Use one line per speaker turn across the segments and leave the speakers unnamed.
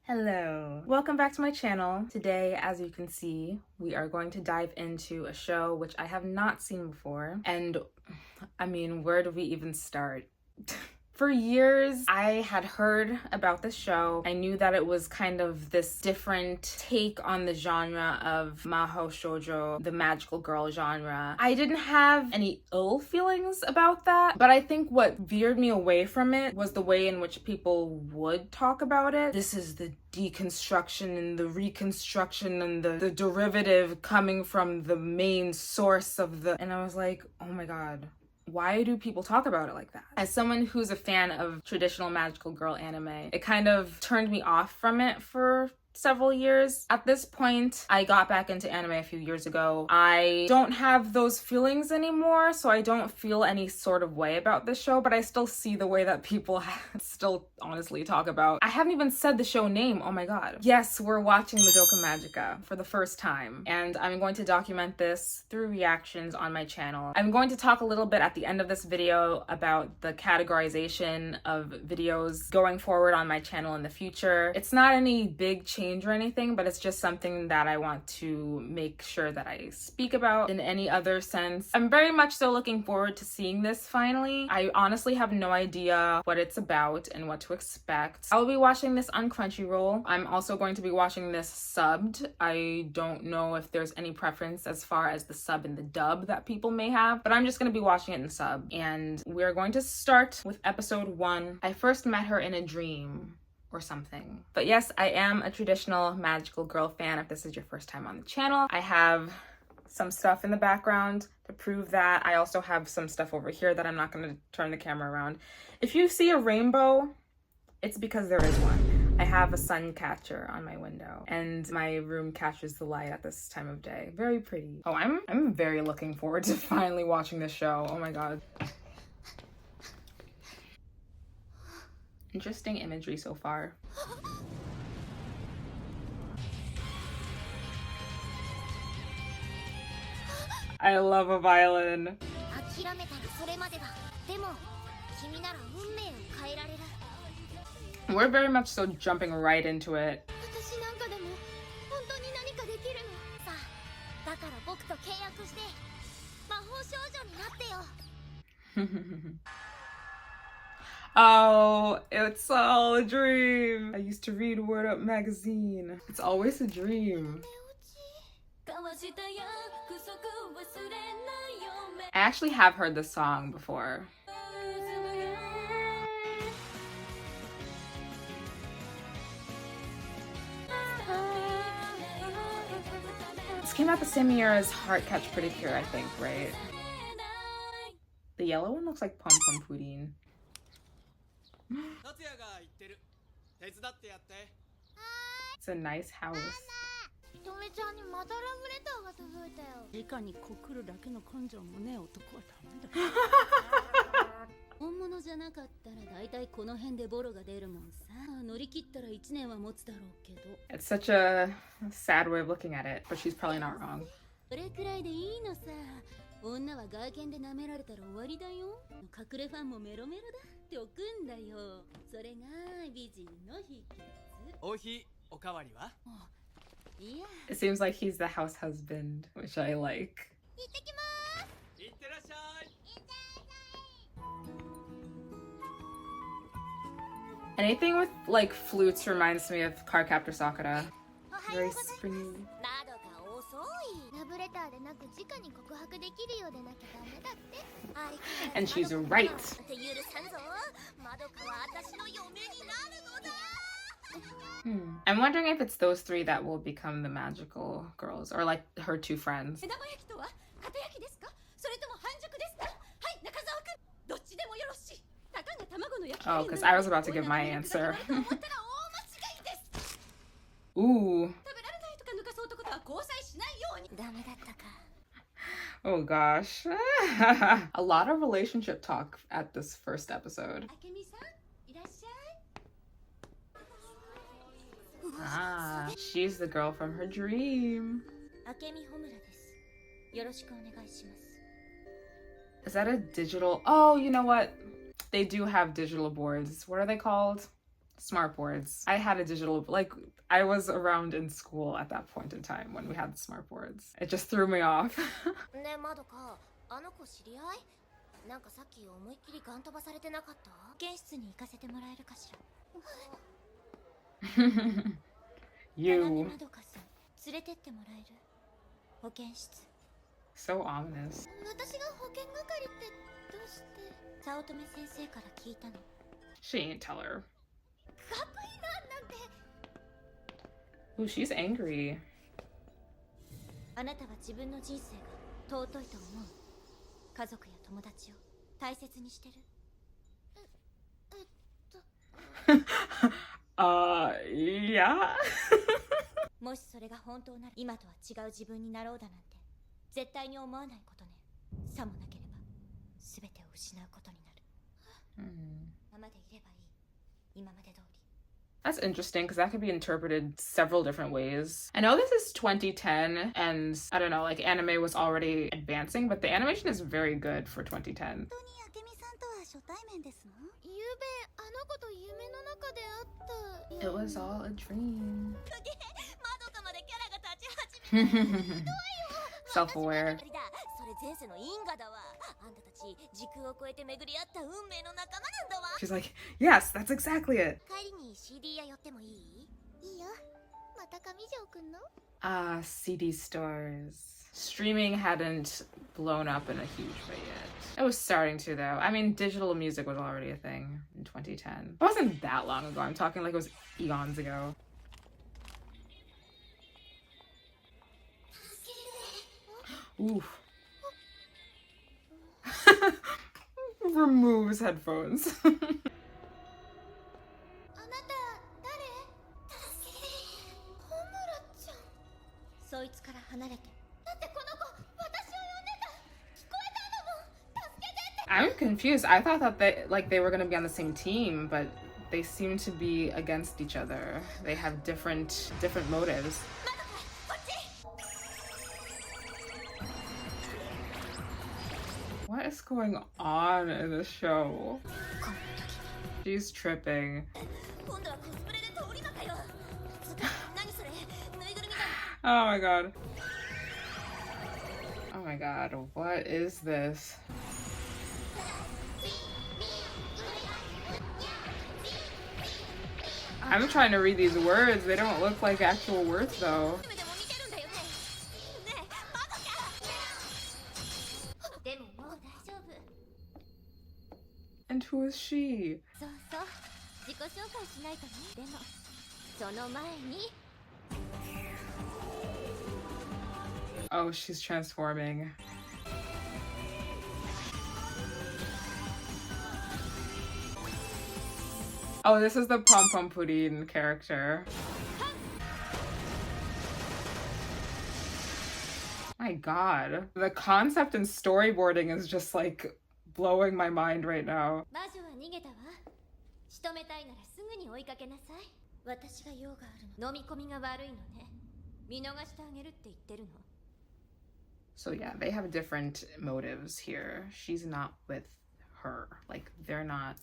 Hello, welcome back to my channel. Today, as you can see, we are going to dive into a show which I have not seen before. And I mean, where do we even start? For years, I had heard about this show. I knew that it was kind of this different take on the genre of Mahou Shoujo, the magical girl genre. I didn't have any ill feelings about that, but I think what veered me away from it was the way in which people would talk about it. This is the deconstruction and the reconstruction and the derivative coming from the main source of the... And I was like, oh my god. Why do people talk about it like that? As someone who's a fan of traditional magical girl anime, it kind of turned me off from it for several years. At this point, I got back into anime a few years ago. I don't have those feelings anymore, so I don't feel any sort of way about this show, but I still see the way that people still honestly talk about. I haven't even said the show name, oh my god. Yes, we're watching Madoka Magica for the first time, and I'm going to document this through reactions on my channel. I'm going to talk a little bit at the end of this video about the categorization of videos going forward on my channel in the future. It's not any big change or anything, but it's just something that I want to make sure that I speak about in any other sense. I'm very much so looking forward to seeing this finally. I honestly have no idea what it's about and what to expect. I'll be watching this on Crunchyroll. I'm also going to be watching this subbed. I don't know if there's any preference as far as the sub and the dub that people may have, but I'm just going to be watching it in sub. And we're going to start with episode 1. I first met her in a dream or something. But yes, I am a traditional magical girl fan if this is your first time on the channel. I have some stuff in the background to prove that. I also have some stuff over here that I'm not going to turn the camera around. If you see a rainbow, it's because there is one. I have a sun catcher on my window and my room catches the light at this time of day. Very pretty. Oh, I'm very looking forward to finally watching this show. Oh my god. Interesting imagery so far. I love a violin. We're very much so jumping right into it. Oh, it's all a dream. I used to read Word Up magazine. It's always a dream. I actually have heard this song before. This came out the same year as Heart Catch Pretty Cure, I think, right? The yellow one looks like Pom Pom Pudding. It's a nice house. It's such a sad way of looking at it, but she's probably not wrong. It seems like he's the house husband, which I like. Anything with like flutes reminds me of Cardcaptor Sakura. Very springy. And she's right. I'm wondering if it's those three that will become the magical girls, or like her two friends. Oh, because I was about to give my answer. Ooh. Oh gosh. A lot of relationship talk at this first episode. Ah, she's the girl from her dream. Is that a digital? Oh, you know what? They do have digital boards. What are they called? Smart boards. I had a digital, like, I was around in school at that point in time when we had the smart boards. It just threw me off.
ねえマドカ、あの子知り合い？なんかさっき思いっきりガン飛ばされてなかった？保健室に行かせてもらえるかしら。
You.
マドカさん、連れてってもらえる？保健室。
So ominous.
私が保健係ってどうして？早乙女先生から聞いたの。
She ain't tell her.
学費なんて。
Ooh, she's angry.
あなたは自分の人生が尊いと思う？家族や友達を大切にしてる？Yeah. もしそれが本当なら今とは違う自分になろうだなんて絶対に思わないことね。さもなければ全てを失うことになる。ままでいればいい。今まで通り。
That's interesting because that could be interpreted several different ways. I know this is 2010 and I don't know, like anime was already advancing, but the animation is very good for 2010. It was all a dream. Self-aware. She's like, yes, that's exactly it. Ah, CD stores. Streaming hadn't blown up in a huge way yet. It was starting to, though. I mean, digital music was already a thing in 2010. It wasn't that long ago. I'm talking like it was eons ago. Oof. Removes headphones. I'm confused. I thought that they were gonna be on the same team, but they seem to be against each other. They have different motives. What is going on in this show? She's tripping. Oh my god. Oh my god, what is this? I'm trying to read these words. They don't look like actual words though. And who is she? Oh, she's transforming. Oh, this is the Pom Pom Pudding character. My god. The concept and storyboarding is just like blowing my mind right now. So yeah, they have different motives here. She's not with her. Like, they're not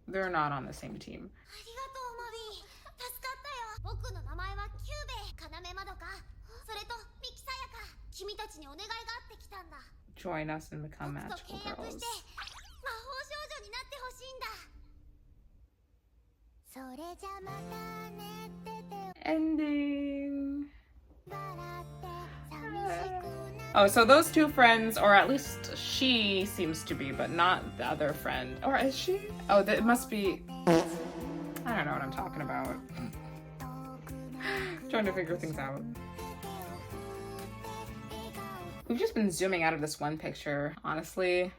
on the same team. Join us and become magical girls. Ending. Oh, so those two friends, or at least she seems to be, but not the other friend. Or is she? Oh, it must be. I don't know what I'm talking about. Trying to figure things out. We've just been zooming out of this one picture. Honestly,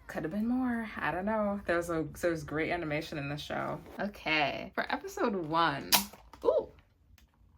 could have been more. I don't know. There's great animation in this show. Okay, for episode 1. Ooh.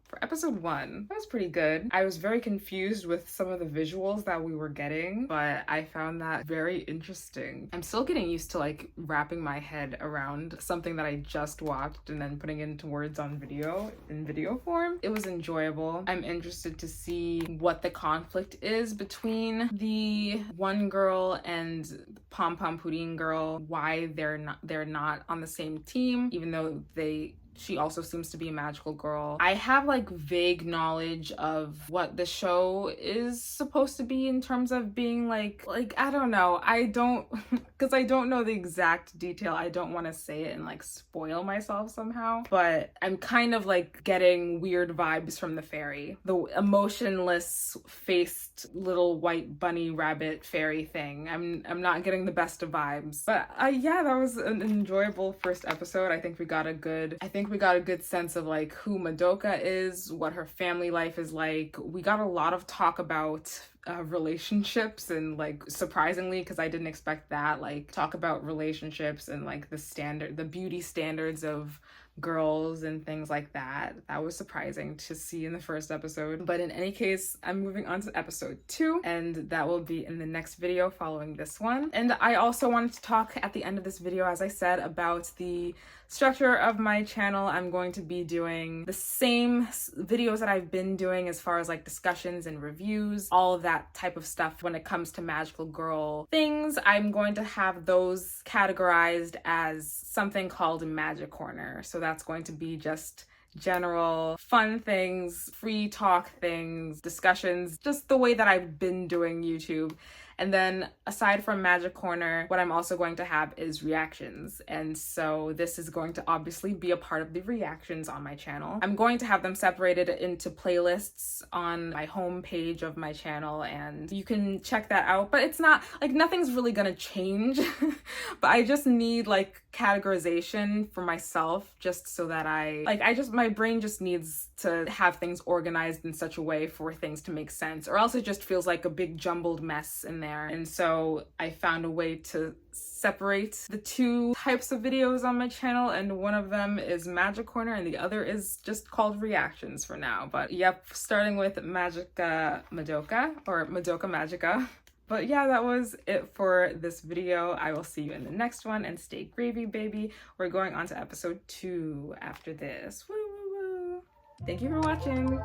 For episode 1. That was pretty good. I was very confused with some of the visuals that we were getting, but I found that very interesting. I'm still getting used to like wrapping my head around something that I just watched and then putting it into words on video in video form. It was enjoyable. I'm interested to see what the conflict is between the one girl and Pom Pom Pudding girl, why they're not on the same team, even though she also seems to be a magical girl. I have like vague knowledge of what the show is supposed to be in terms of being like I don't know. I don't because I don't know the exact detail. I don't want to say it and like spoil myself somehow, but I'm kind of like getting weird vibes from the fairy. The emotionless faced little white bunny rabbit fairy thing. I'm not getting the best of vibes. But yeah, that was an enjoyable first episode. I think we got a good sense of like who Madoka is, what her family life is like. We got a lot of talk about relationships and like surprisingly, because I didn't expect that, like talk about relationships and like the beauty standards of girls and things like that. That was surprising to see in the first episode. But in any case, I'm moving on to episode 2, and that will be in the next video following this one. And I also wanted to talk at the end of this video, as I said, about the structure of my channel. I'm going to be doing the same videos that I've been doing as far as like discussions and reviews, all of that type of stuff when it comes to magical girl things. I'm going to have those categorized as something called Magic Corner. So that's going to be just general fun things, free talk things, discussions, just the way that I've been doing YouTube. And then aside from Magic Corner, what I'm also going to have is reactions. And so this is going to obviously be a part of the reactions on my channel. I'm going to have them separated into playlists on my home page of my channel, and you can check that out. But it's not like nothing's really gonna change, but I just need like categorization for myself, just so that my brain just needs to have things organized in such a way for things to make sense, or else it just feels like a big jumbled mess in there. And so I found a way to separate the two types of videos on my channel, and one of them is Magic Corner and the other is just called reactions for now. But yep, starting with Magica Madoka, or Madoka Magica. But yeah, that was it for this video. I will see you in the next one, and stay gravy, baby. We're going on to episode 2 after this. Woo, woo, woo. Thank you for watching.